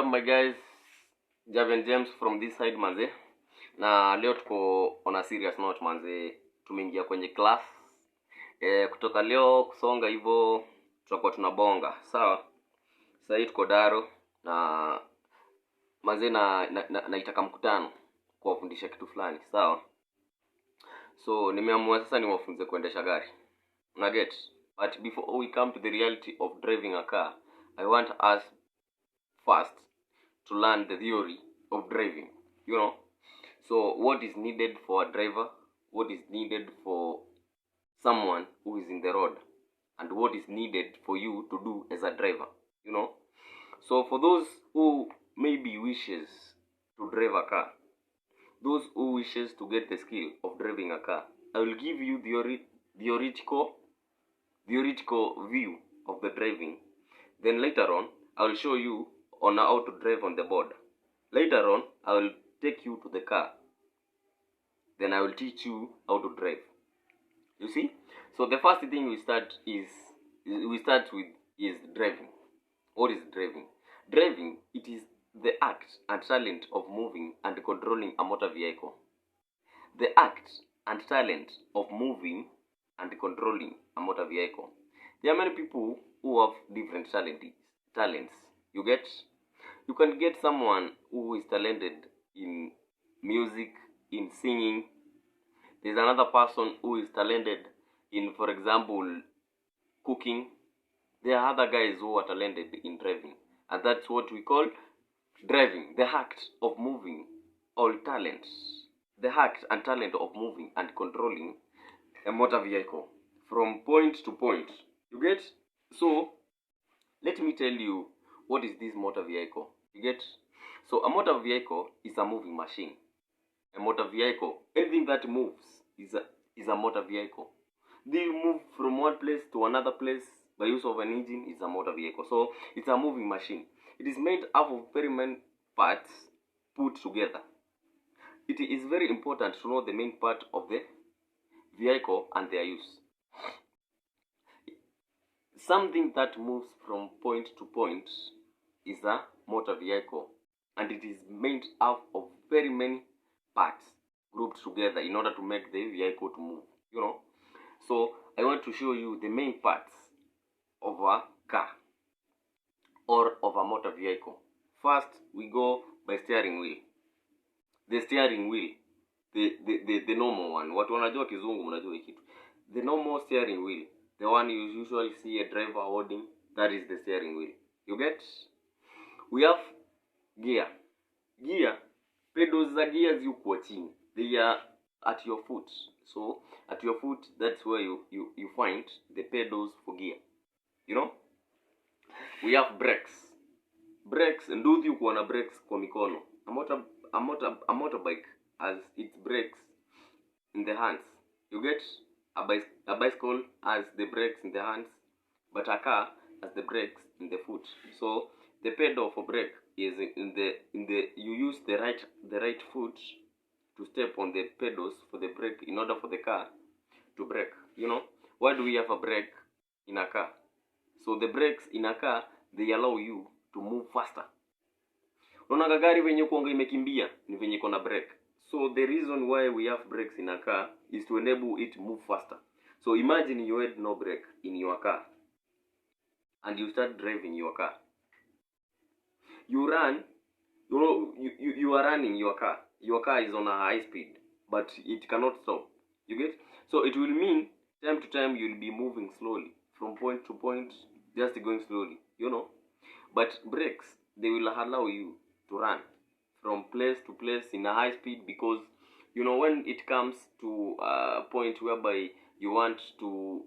up my guys, Javen James from this side manze. Na leo tuko on a serious note manze. Tumeingia kwenye class. Kutoka leo kusonga hivyo tutakuwa tunabonga. Sawa? Sasa hii tuko Daro na manze naitaka mkutano kuwafundisha kitu fulani. Sawa? So nimeamua sasa niwafunze kuendesha gari. Una get? But before we come to the reality of driving a car, I want us first to learn the theory of driving, so what is needed for a driver, what is needed for someone who is in the road, and what is needed for you to do as a driver. So for those who maybe wishes to drive a car, those who wishes to get the skill of driving a car, I will give you theoretical view of the driving. Then later on I will show you on how to drive on the board. Later on, I will take you to the car. Then I will teach you how to drive. You see? So the first thing we start with is driving. What is driving? Driving, it is the act and talent of moving and controlling a motor vehicle. The act and talent of moving and controlling a motor vehicle. There are many people who have different talents. You get? You can get someone who is talented in music, in singing. There's another person who is talented in, for example, cooking. There are other guys who are talented in driving. And that's what we call driving, the act of moving all talents. The act and talent of moving and controlling a motor vehicle from point to point. You get? So, let me tell you, what is this motor vehicle? You get? So a motor vehicle is a moving machine. A motor vehicle, anything that moves is a motor vehicle. They move from one place to another place by use of an engine is a motor vehicle. So it's a moving machine. It is made up of very many parts put together. It is very important to know the main part of the vehicle and their use. Something that moves from point to point is a motor vehicle, and it is made up of very many parts grouped together in order to make the vehicle to move. So I want to show you the main parts of a car or of a motor vehicle. First, we go by steering wheel. The steering wheel, the normal one. Watu wanajua kizungu mnajua hiki kitu. The normal steering wheel, the one you usually see a driver holding, that is the steering wheel. You get? We have gear. Pedals za gear ziko chini. They are at your foot. So at your foot, that's where you find the pedals for gear. We have brakes. Brakes, nduthi uko na brakes kwa mikono. A motorbike has its brakes in the hands. You get? A bicycle has the brakes in the hands, but a car has the brakes in the foot. So the pedal for brake is you use the right foot to step on the pedals for the brake in order for the car to brake. Why do we have a brake in a car? So the brakes in a car, they allow you to move faster. Unaona gari venye kuanga imekimbia ni venye iko na brake. So the reason why we have brakes in a car is to enable it to move faster. So imagine you had no brake in your car and you start driving your car. You run, you are running your car. Your car is on a high speed, but it cannot stop. You get? So it will mean time to time you'll be moving slowly from point to point, just going slowly, But brakes, they will allow you to run from place to place in a high speed because, when it comes to a point whereby you want to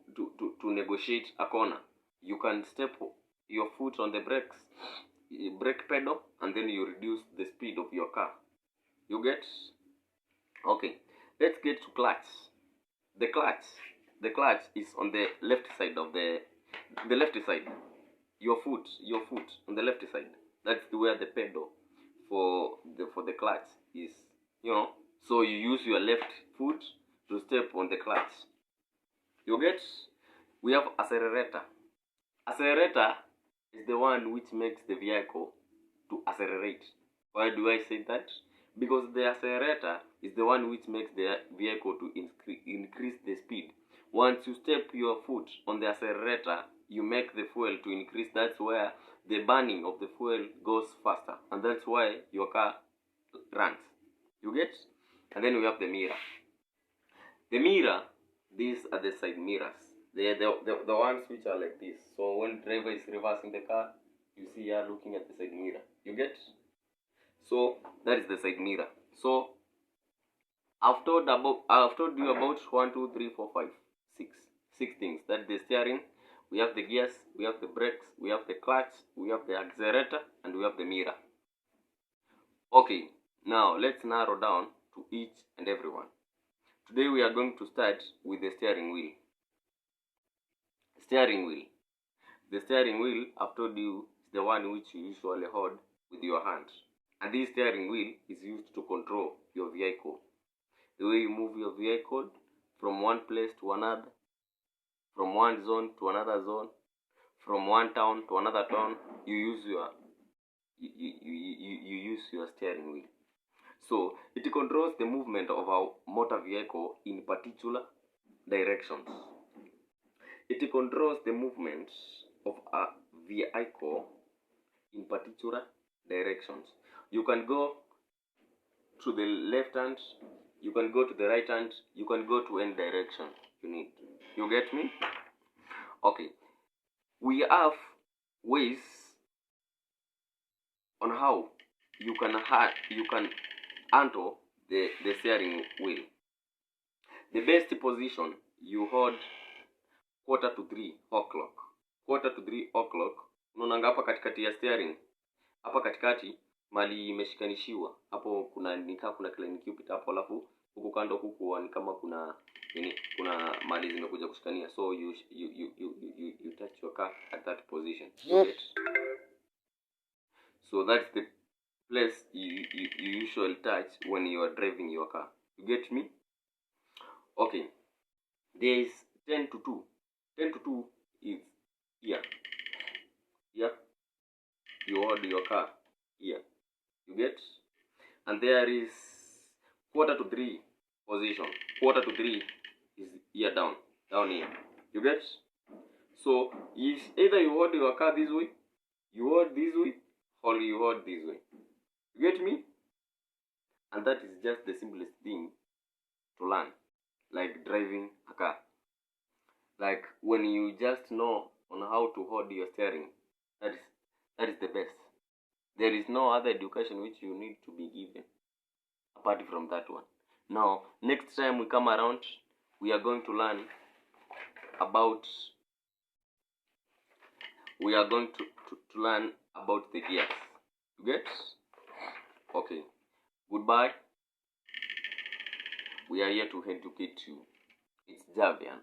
negotiate a corner, you can step your foot on the brake pedal, and then you reduce the speed of your car. You get? Okay, let's get to clutch. The clutch is on the left side of the left side. Your foot on the left side. That's where the pedal for the clutch is. So you use your left foot to step on the clutch. You get? We have accelerator. Accelerator is the one which makes the vehicle to accelerate. Why do I say that? Because the accelerator is the one which makes the vehicle to increase the speed. Once you step your foot on the accelerator, you make the fuel to increase. That's where the burning of the fuel goes faster, and that's why your car runs. You get? And then we have the mirror. The mirror, these are the side mirrors. They are the ones which are like this. So when driver is reversing the car, you see you are looking at the side mirror. You get? So that is the side mirror. So I've told you about 1, 2, 3, 4, 5, 6 things. That's the steering. We have the gears, we have the brakes, we have the clutch, we have the accelerator, and we have the mirror. Okay, now let's narrow down to each and every one. Today we are going to start with the steering wheel. Steering wheel. The steering wheel, I've told you, is the one which you usually hold with your hand. And this steering wheel is used to control your vehicle. The way you move your vehicle from one place to another, from one zone to another zone, from one town to another town, you use your steering wheel. So it controls the movement of our motor vehicle in particular directions. It controls the movement of a vehicle in particular directions. You can go to the left hand, you can go to the right hand, you can go to any direction you need. You get me? Okay. We have ways on how you can handle the steering wheel. The best position, you hold 2:45 o'clock. 2:45 o'clock. Unaona hapa katikati ya steering. Hapa katikati mali imeshikanishiwa. Hapo kuna kliniki upita hapo, alafu huku kando huku ni kama kuna mali zimekuja kushikania. So you touch your car at that position. Yes. So that's the place you usually touch when you are driving your car. You get me? Okay. There is 10 to 2. 10 to 2 is here. Here. You hold your car here. You get? And there is 2:45 position. 2:45 is here down here. You get? So if either you hold your car this way, you hold this way, or you hold this way. You get me? And that is just the simplest thing to learn, like driving a car. Like when you just know on how to hold your steering, that is the best. There is no other education which you need to be given apart from that one. Now, next time we come around, we are going to learn about the gears. You get? Okay. Goodbye. We are here to educate you. It's Javian.